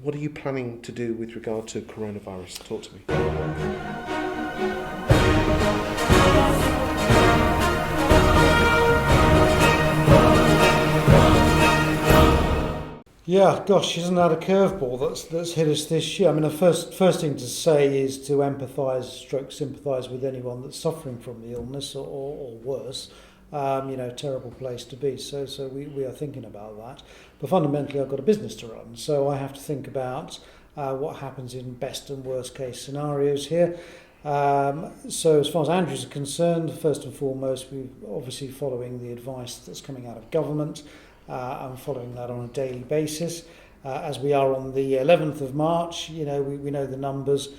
what are you planning to do with regard to coronavirus? Talk to me. Yeah, gosh, isn't that a curveball that's hit us this year? I mean, the first thing to say is to sympathise with anyone that's suffering from the illness or worse. Terrible place to be. So we are thinking about that. But fundamentally, I've got a business to run, so I have to think about what happens in best and worst case scenarios here. So as far as Andrews are concerned, first and foremost, we're obviously following the advice that's coming out of government. I'm following that on a daily basis. As we are on the 11th of March, we know the numbers.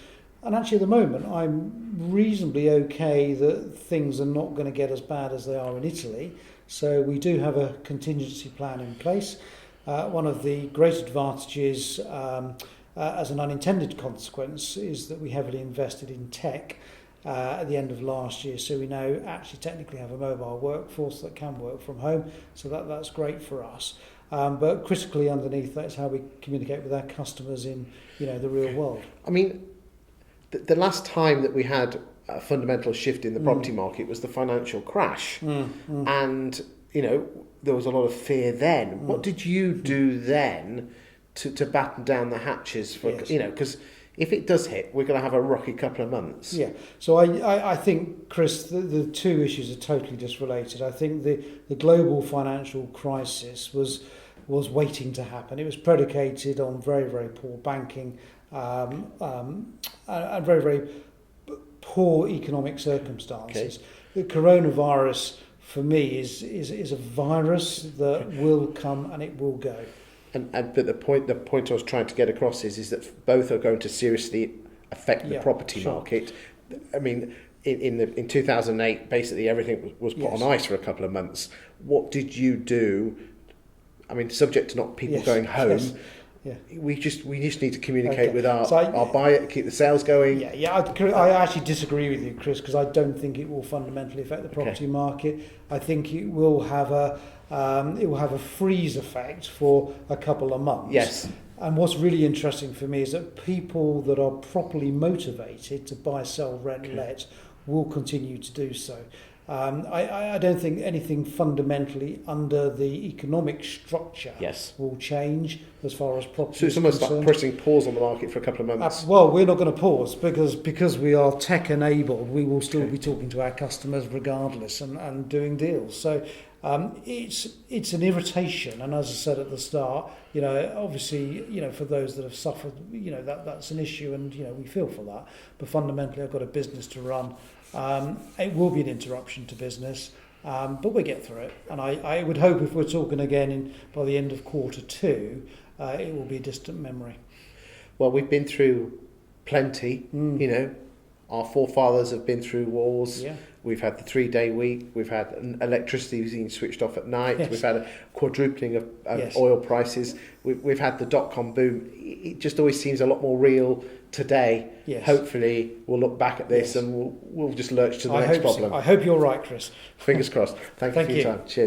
And actually at the moment, I'm reasonably okay that things are not going to get as bad as they are in Italy. So we do have a contingency plan in place. One of the great advantages as an unintended consequence is that we heavily invested in tech at the end of last year, so we now actually technically have a mobile workforce that can work from home, so that's great for us. But critically underneath that is how we communicate with our customers in the real world. I mean, the last time that we had a fundamental shift in the property market was the financial crash, and there was a lot of fear then. What did you do then to batten down the hatches for because if it does hit, we're going to have a rocky couple of months. Yeah. So I think, Chris, the two issues are totally disrelated. I think the global financial crisis was waiting to happen. It was predicated on very, very poor banking and very, very poor economic circumstances. Okay. The coronavirus, for me, is a virus that will come and it will go. But the point I was trying to get across is that both are going to seriously affect the property market. I mean, in 2008, basically everything was put on ice for a couple of months. What did you do? I mean, subject to not people going home. Yeah. We just need to communicate with our buyer, keep the sales going. I actually disagree with you, Chris, because I don't think it will fundamentally affect the property market. I think it will have a freeze effect for a couple of months. Yes. And what's really interesting for me is that people that are properly motivated to buy, sell, rent, let will continue to do so. I don't think anything fundamentally under the economic structure will change as far as property. So it's almost like pressing pause on the market for a couple of months. Well, we're not going to pause because we are tech enabled. We will still be talking to our customers regardless and doing deals. So it's an irritation, and as I said at the start, obviously, for those that have suffered, that's an issue, and we feel for that. But fundamentally, I've got a business to run. It will be an interruption to business, but we'll get through it. And I would hope if we're talking again by the end of quarter two, it will be a distant memory. Well, we've been through plenty, Our forefathers have been through wars. Yeah. We've had the 3-day week. We've had electricity being switched off at night. Yes. We've had a quadrupling of oil prices. We've had the dot-com boom. It just always seems a lot more real today. Yes. Hopefully, we'll look back at this and we'll just lurch to the next problem. I hope you're right, Chris. Fingers crossed. Thank you for your time. Cheers.